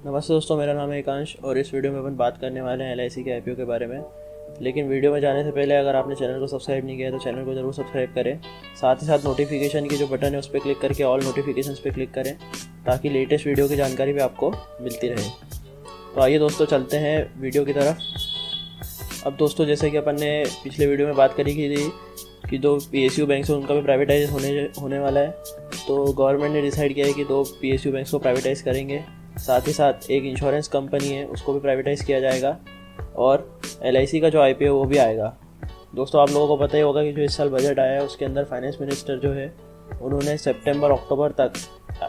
नमस्ते दोस्तों, मेरा नाम है एकांश और इस वीडियो में अपन बात करने वाले हैं एलआईसी के आईपीओ के बारे में। लेकिन वीडियो में जाने से पहले अगर आपने चैनल को सब्सक्राइब नहीं किया है तो चैनल को ज़रूर सब्सक्राइब करें। साथ ही साथ नोटिफिकेशन की जो बटन है उस पर क्लिक करके ऑल नोटिफिकेशंस पे क्लिक करें ताकि लेटेस्ट वीडियो की जानकारी भी आपको मिलती रहे। तो आइए दोस्तों, चलते हैं वीडियो की तरफ। अब दोस्तों, जैसे कि अपन ने पिछले वीडियो में बात करी थी कि दो पीएसयू बैंक है उनका भी प्राइवेटाइज होने वाला है। तो गवर्नमेंट ने डिसाइड किया है कि दो पीएसयू बैंक को प्राइवेटाइज़ करेंगे। साथ ही साथ एक इंश्योरेंस कंपनी है उसको भी प्राइवेटाइज़ किया जाएगा और एलआईसी का जो आईपीओ वो भी आएगा। दोस्तों, आप लोगों को पता ही होगा कि जो इस साल बजट आया है उसके अंदर फाइनेंस मिनिस्टर जो है उन्होंने सितंबर अक्टूबर तक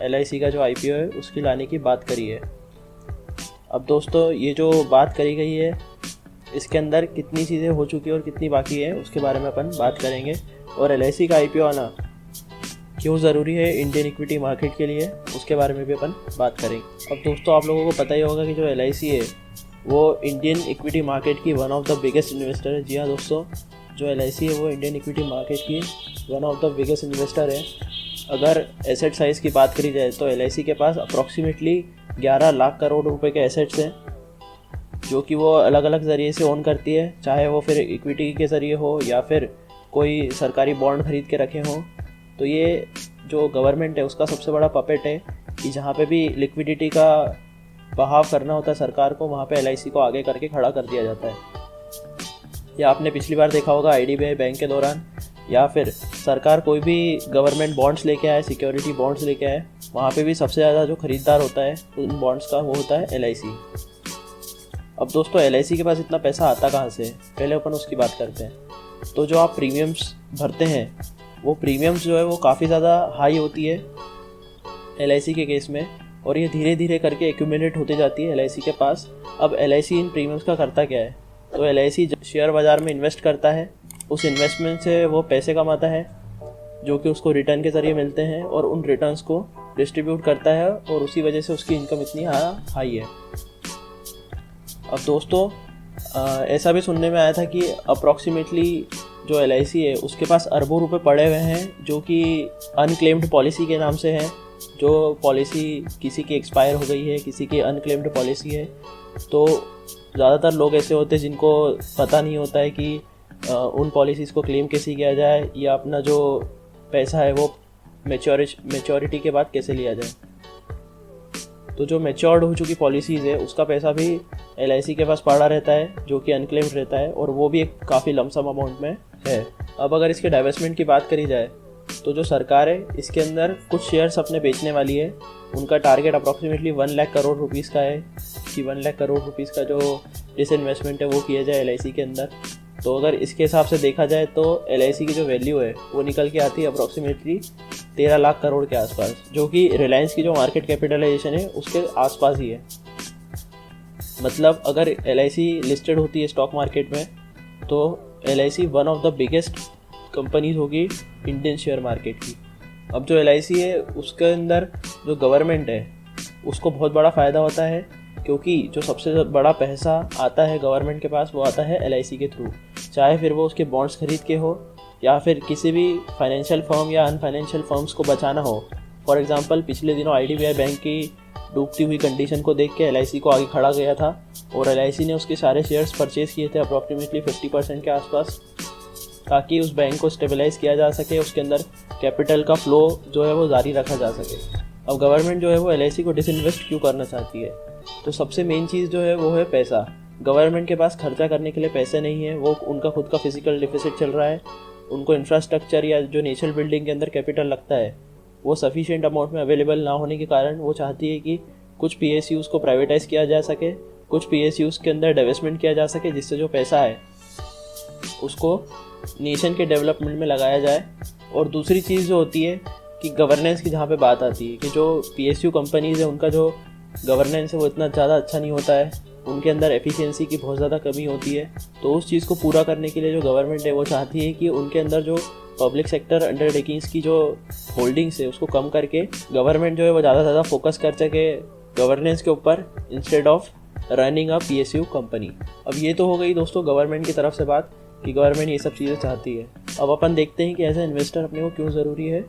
एलआईसी का जो आईपीओ है उसकी लाने की बात करी है। अब दोस्तों, ये जो बात करी गई है इसके अंदर कितनी चीज़ें हो चुकी है और कितनी बाकी है उसके बारे में अपन बात करेंगे। और एलआईसी का आईपीओ आना क्यों ज़रूरी है इंडियन इक्विटी मार्केट के लिए उसके बारे में भी अपन बात करेंगे। अब दोस्तों, आप लोगों को पता ही होगा कि जो एलआईसी है वो इंडियन इक्विटी मार्केट की one of the biggest investor है। जी हाँ दोस्तों, जो एलआईसी है वो इंडियन इक्विटी मार्केट की one of the biggest investor है। अगर एसेट साइज़ की बात करी जाए तो एलआईसी के पास अप्रॉक्सीमेटली 11 लाख करोड़ रुपए के एसेट्स हैं जो कि वो अलग अलग ज़रिए से ओन करती है, चाहे वो फिर इक्विटी के ज़रिए हो या फिर कोई सरकारी बॉन्ड खरीद के रखे हों। तो ये जो गवर्नमेंट है उसका सबसे बड़ा पपेट है कि जहाँ पे भी लिक्विडिटी का बहाव करना होता है सरकार को, वहाँ पे एलआईसी को आगे करके खड़ा कर दिया जाता है। या आपने पिछली बार देखा होगा आईडीबीआई बैंक के दौरान, या फिर सरकार कोई भी गवर्नमेंट बॉन्ड्स लेके आए, सिक्योरिटी बॉन्ड्स लेके आए, वहाँ पे भी सबसे ज़्यादा जो खरीदार होता है उन बॉन्ड्स का वो होता है एलआईसी। अब दोस्तों, एलआईसी के पास इतना पैसा आता कहाँ से, पहले अपन उसकी बात करते हैं। तो जो आप प्रीमियम्स भरते हैं वो प्रीमियम्स जो है वो काफ़ी ज़्यादा हाई होती है एलआईसी के केस में, और ये धीरे धीरे करके एक्यूमुलेट होती जाती है एलआईसी के पास। अब एलआईसी इन प्रीमियम्स का करता क्या है, तो एलआईसी शेयर बाज़ार में इन्वेस्ट करता है, उस इन्वेस्टमेंट से वो पैसे कमाता है जो कि उसको रिटर्न के ज़रिए मिलते हैं और उन रिटर्न्स को डिस्ट्रीब्यूट करता है और उसी वजह से उसकी इनकम इतनी हाई है। अब दोस्तों, ऐसा भी सुनने में आया था कि अप्रॉक्सीमेटली जो एलआईसी है उसके पास अरबों रुपए पड़े हुए हैं जो कि अनक्लेम्ड पॉलिसी के नाम से हैं। जो पॉलिसी किसी की एक्सपायर हो गई है, किसी की अनक्लेम्ड पॉलिसी है। तो ज़्यादातर लोग ऐसे होते हैं जिनको पता नहीं होता है कि उन पॉलिसीज़ को क्लेम कैसे किया जाए या अपना जो पैसा है वो मैच्योरिटी के बाद कैसे लिया जाए। तो जो मैच्योर्ड हो चुकी पॉलिसीज़ है उसका पैसा भी एलआईसी के पास पड़ा रहता है जो कि अनक्लेम्ड रहता है, और वो भी एक काफ़ी लमसम अमाउंट में है। अब अगर इसके डाइवेस्टमेंट की बात करी जाए तो जो सरकार है इसके अंदर कुछ शेयर्स अपने बेचने वाली है। उनका target approximately 1 lakh crore rupees का है कि 1 लाख करोड़ रुपीज़ का जो डिसइन्वेस्टमेंट है वो किया जाए एलआईसी के अंदर। तो अगर इसके हिसाब से देखा जाए तो एलआईसी की जो वैल्यू है वो निकल के आती है अप्रॉक्सीमेटली 13 लाख करोड़ के आसपास, जो कि रिलायंस की जो मार्केट कैपिटलाइजेशन है उसके आसपास ही है। मतलब अगर एलआईसी लिस्टेड होती है स्टॉक मार्केट में तो LIC one of the biggest companies होगी इंडियन शेयर मार्केट की। अब जो एलआईसी है उसके अंदर जो गवर्नमेंट है उसको बहुत बड़ा फ़ायदा होता है, क्योंकि जो सबसे बड़ा पैसा आता है गवर्नमेंट के पास वो आता है एलआईसी के थ्रू, चाहे फिर वो उसके बॉन्ड्स खरीद के हो या फिर किसी भी फाइनेंशियल फर्म या अनफाइनेंशियल फर्म्स को बचाना हो। फॉर एग्जांपल, पिछले दिनों आईडीबीआई बैंक की डूबती हुई कंडीशन को देख के एलआईसी को आगे खड़ा गया था और एलआईसी ने उसके सारे शेयर्स परचेज़ किए थे अप्रॉक्सीमेटली 50% के आसपास, ताकि उस बैंक को स्टेबलाइज़ किया जा सके, उसके अंदर कैपिटल का फ्लो जो है वो जारी रखा जा सके। अब गवर्नमेंट जो है वो एलआईसी को डिसइन्वेस्ट क्यों करना चाहती है, तो सबसे मेन चीज़ जो है वो है पैसा। गवर्नमेंट के पास खर्चा करने के लिए पैसे नहीं है, वो उनका खुद का फिजिकल डिफिसिट चल रहा है, उनको इंफ्रास्ट्रक्चर या जो नेचुरल बिल्डिंग के अंदर कैपिटल लगता है वो सफिशिएंट अमाउंट में अवेलेबल ना होने के कारण वो चाहती है कि कुछ पीएसयूज़ को प्राइवेटाइज़ किया जा सके, कुछ पीएसयूज़ के अंदर डिवेस्टमेंट किया जा सके, जिससे जो पैसा है उसको नेशन के डेवलपमेंट में लगाया जाए। और दूसरी चीज़ जो होती है कि गवर्नेंस की जहाँ पे बात आती है कि जो पीएसयू कंपनीज़ है उनका जो गवर्नेंस है वो इतना ज़्यादा अच्छा नहीं होता है, उनके अंदर एफिशिएंसी की बहुत ज़्यादा कमी होती है। तो उस चीज़ को पूरा करने के लिए जो गवर्नमेंट है वो चाहती है कि उनके अंदर जो पब्लिक सेक्टर अंडरटेकिंग्स की जो होल्डिंग्स है उसको कम करके गवर्नमेंट जो है वो ज़्यादा से ज़्यादा फोकस कर सके गवर्नेंस के ऊपर instead of running a PSU company. अब ये तो हो गई दोस्तों गवर्नमेंट की तरफ से बात कि गवर्नमेंट ये सब चीज़ें चाहती है। अब अपन देखते हैं कि एज ए इन्वेस्टर अपने को क्यों ज़रूरी है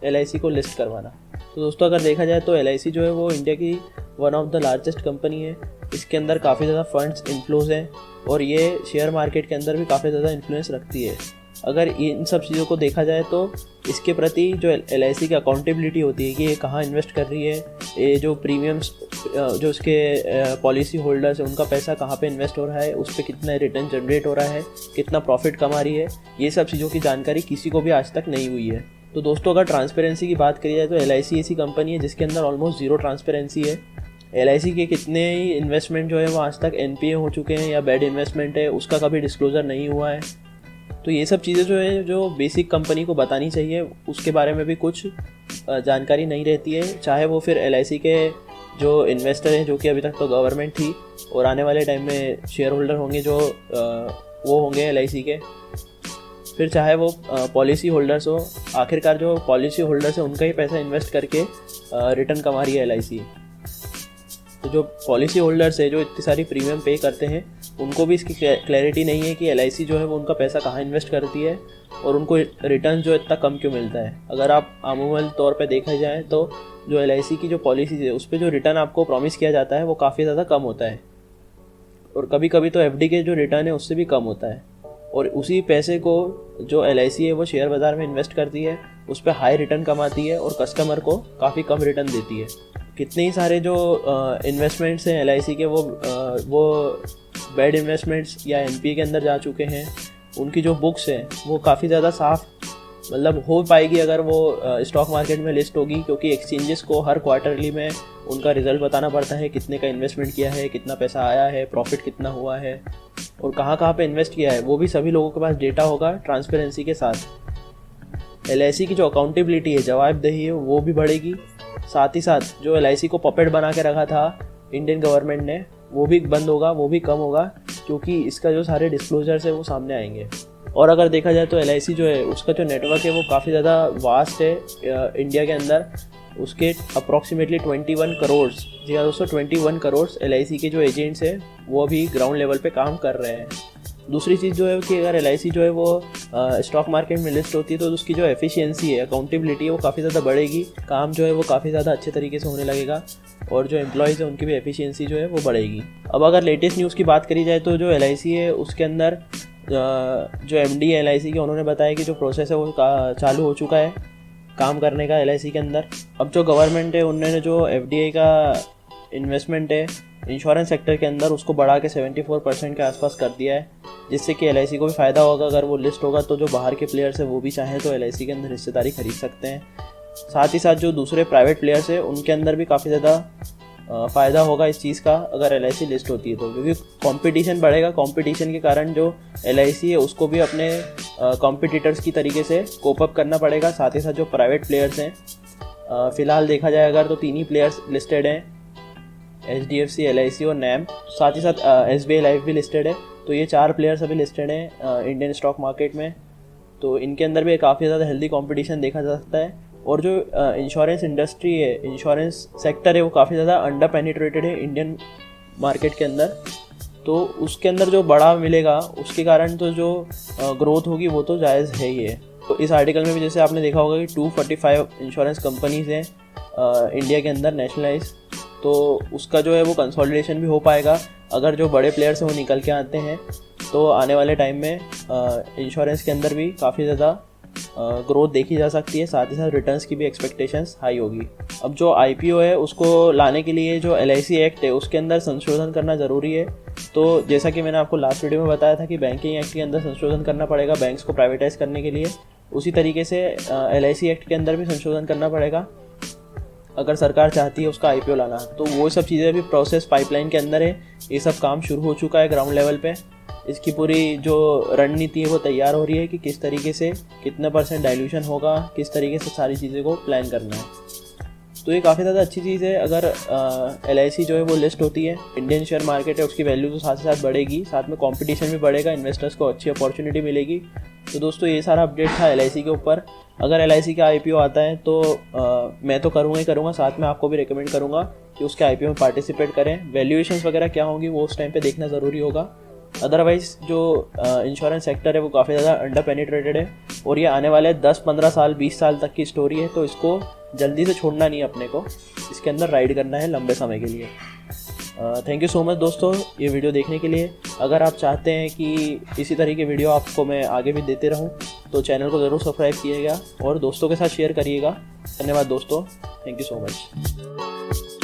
एलआईसी को लिस्ट करवाना। तो दोस्तों, अगर देखा जाए तो एलआईसी जो है वो इंडिया की one of the largest company है। इसके अंदर काफ़ी ज़्यादा फंड्स इन्फ्लोज हैं और ये शेयर मार्केट के अंदर भी काफ़ी ज़्यादा इन्फ्लुएंस रखती है। अगर इन सब चीज़ों को देखा जाए तो इसके प्रति जो LIC की अकाउंटेबिलिटी होती है कि ये कहाँ इन्वेस्ट कर रही है, ये जो प्रीमियम्स जो इसके पॉलिसी होल्डर्स हैं उनका पैसा कहाँ पे इन्वेस्ट हो रहा है, उस पर कितना रिटर्न जनरेट हो रहा है, कितना प्रॉफिट कमा रही है, ये सब चीज़ों की जानकारी किसी को भी आज तक नहीं हुई है। तो दोस्तों अगर ट्रांसपेरेंसी की बात करी जाए तो LIC ऐसी कंपनी है जिसके अंदर ऑलमोस्ट ज़ीरो ट्रांसपेरेंसी है। LIC के कितने ही इन्वेस्टमेंट जो है वो आज तक NPA हो चुके हैं या बैड इन्वेस्टमेंट है, उसका कभी डिस्क्लोज़र नहीं हुआ है। तो ये सब चीज़ें जो है जो बेसिक कंपनी को बतानी चाहिए, उसके बारे में भी कुछ जानकारी नहीं रहती है। चाहे वो फिर LIC के जो इन्वेस्टर हैं, जो कि अभी तक तो गवर्नमेंट थी और आने वाले टाइम में शेयर होल्डर होंगे जो वो होंगे LIC के, फिर चाहे वो पॉलिसी होल्डर्स हो, आखिरकार जो पॉलिसी होल्डर्स है उनका ही पैसा इन्वेस्ट करके रिटर्न कमा रही है LIC। तो जो पॉलिसी होल्डर्स है जो इतनी सारी प्रीमियम पे करते हैं, उनको भी इसकी क्लैरिटी नहीं है कि LIC जो है वो उनका पैसा कहाँ इन्वेस्ट करती है और उनको रिटर्न जो इतना कम क्यों मिलता है। अगर आप अमूमन तौर पे देखा जाए तो जो LIC की जो पॉलिसीज है उस पर जो रिटर्न आपको प्रॉमिस किया जाता है वो काफ़ी ज़्यादा कम होता है और कभी कभी तो FD के जो रिटर्न है उससे भी कम होता है। और उसी पैसे को जो LIC है वो शेयर बाज़ार में इन्वेस्ट करती है, उस पर हाई रिटर्न कमाती है और कस्टमर को काफ़ी कम रिटर्न देती है। कितने ही सारे जो इन्वेस्टमेंट्स हैं LIC के वो बैड इन्वेस्टमेंट्स या NPA के अंदर जा चुके हैं। उनकी जो बुक्स हैं वो काफ़ी ज़्यादा साफ मतलब हो पाएगी अगर वो स्टॉक मार्केट में लिस्ट होगी, क्योंकि एक्सचेंजेस को हर क्वार्टरली में उनका रिजल्ट बताना पड़ता है, कितने का इन्वेस्टमेंट किया है, कितना पैसा आया है, प्रॉफिट कितना हुआ है और कहाँ पे इन्वेस्ट किया है, वो भी सभी लोगों के पास डेटा होगा ट्रांसपेरेंसी के साथ। LIC की जो अकाउंटेबिलिटी है, जवाबदेही है, वो भी बढ़ेगी। साथ ही साथ जो LIC को पपेट बना के रखा था इंडियन गवर्नमेंट ने, वो भी बंद होगा, वो भी कम होगा, क्योंकि इसका जो सारे डिस्क्लोजर्स है वो सामने आएंगे। और अगर देखा जाए तो LIC जो है उसका जो नेटवर्क है वो काफ़ी ज़्यादा वास्ट है इंडिया के अंदर। उसके अप्रॉक्सीमेटली 21 करोड़, जी हाँ दोस्तों 21 करोड़ LIC के जो एजेंट्स हैं वो अभी ग्राउंड लेवल पे काम कर रहे हैं। दूसरी चीज़ जो है कि अगर LIC जो है वो स्टॉक मार्केट में लिस्ट होती है तो उसकी जो एफिशिएंसी है, अकाउंटेबिलिटी है, वो काफ़ी ज़्यादा बढ़ेगी। काम जो है वो काफ़ी ज़्यादा अच्छे तरीके से होने लगेगा और जो एम्प्लॉयज़ है उनकी भी एफिशिएंसी जो है वो बढ़ेगी। अब अगर लेटेस्ट न्यूज़ की बात करी जाए तो जो LIC है उसके अंदर जो MD है LIC के, उन्होंने बताया कि जो प्रोसेस है वो चालू हो चुका है काम करने का LIC के अंदर। अब जो गवर्नमेंट है उन्होंने जो FDI का इन्वेस्टमेंट है इंश्योरेंस सेक्टर के अंदर उसको बढ़ा के 74% के आसपास कर दिया है, जिससे कि LIC को भी फ़ायदा होगा। अगर वो लिस्ट होगा तो जो बाहर के प्लेयर्स है वो भी चाहें तो LIC के अंदर हिस्सेदारी खरीद सकते हैं। साथ ही साथ जो दूसरे प्राइवेट प्लेयर्स है उनके अंदर भी काफ़ी ज़्यादा फ़ायदा होगा इस चीज़ का अगर LIC लिस्ट होती है तो, क्योंकि कंपटीशन बढ़ेगा। कंपटीशन के कारण जो LIC है उसको भी अपने कॉम्पिटिटर्स की तरीके से कोप अप करना पड़ेगा। साथ ही साथ जो प्राइवेट प्लेयर्स हैं, फ़िलहाल देखा जाए अगर तो 3 ही प्लेयर्स लिस्टेड हैं, HDFC, LIC और NAM। साथ ही साथ SBI लाइफ भी लिस्टेड है। तो ये 4 प्लेयर्स अभी लिस्टेड हैं इंडियन स्टॉक मार्केट में। तो इनके अंदर भी काफ़ी ज़्यादा हेल्दी कंपटीशन देखा जा सकता है। और जो इंश्योरेंस इंडस्ट्री है, इंश्योरेंस सेक्टर है, वो काफ़ी ज़्यादा अंडर पेनिट्रेटेड है इंडियन मार्केट के अंदर। तो उसके अंदर जो बड़ा मिलेगा उसके कारण तो जो ग्रोथ होगी वो तो जायज़ है ही है। तो इस आर्टिकल में भी जैसे आपने देखा होगा कि 245 इंश्योरेंस कंपनीज़ हैं इंडिया के अंदर नेशनलाइज, तो उसका जो है वो कंसोलिडेशन भी हो पाएगा। अगर जो बड़े प्लेयर्स हैं वो निकल के आते हैं तो आने वाले टाइम में इंश्योरेंस के अंदर भी काफ़ी ज़्यादा ग्रोथ देखी जा सकती है। साथ ही साथ रिटर्न्स की भी एक्सपेक्टेशंस हाई होगी। अब जो IPO है उसको लाने के लिए जो LIC एक्ट है उसके अंदर संशोधन करना ज़रूरी है। तो जैसा कि मैंने आपको लास्ट वीडियो में बताया था कि बैंकिंग एक्ट के अंदर संशोधन करना पड़ेगा बैंक्स को प्राइवेटाइज करने के लिए, उसी तरीके से LIC एक्ट के अंदर भी संशोधन करना पड़ेगा अगर सरकार चाहती है उसका IPO लाना। तो वो सब चीज़ें भी प्रोसेस पाइपलाइन के अंदर है। ये सब काम शुरू हो चुका है ग्राउंड लेवल पे। इसकी पूरी जो रणनीति है वो तैयार हो रही है कि किस तरीके से कितना % डाइल्यूशन होगा, किस तरीके से सारी चीज़ें को प्लान करना है। तो ये काफ़ी ज़्यादा अच्छी चीज़ है। अगर LIC जो है वो लिस्ट होती है, इंडियन शेयर मार्केट है, उसकी वैल्यू तो साथ ही साथ बढ़ेगी, साथ में कंपटीशन भी बढ़ेगा, इन्वेस्टर्स को अच्छी अपॉर्चुनिटी मिलेगी। तो दोस्तों ये सारा अपडेट था LIC के ऊपर। अगर LIC का IPO आता है तो मैं तो करूँगा ही करूँगा, साथ में आपको भी रिकमेंड करूँगा कि उसके IPO में पार्टिसिपेट करें। वैल्यूएशंस वगैरह क्या होंगी वो उस टाइम पे देखना ज़रूरी होगा। अदरवाइज़ जो इंश्योरेंस सेक्टर है वो काफ़ी ज़्यादा अंडर पेनिट्रेटेड है और ये आने वाले 10-15 साल 20 साल तक की स्टोरी है। तो इसको जल्दी से छोड़ना नहीं है अपने को, इसके अंदर राइड करना है लंबे समय के लिए। थैंक यू सो मच दोस्तों ये वीडियो देखने के लिए। अगर आप चाहते हैं कि इसी तरह के वीडियो आपको मैं आगे भी देते रहूं तो चैनल को ज़रूर सब्सक्राइब कीजिएगा और दोस्तों के साथ शेयर करिएगा। धन्यवाद दोस्तों, थैंक यू सो मच।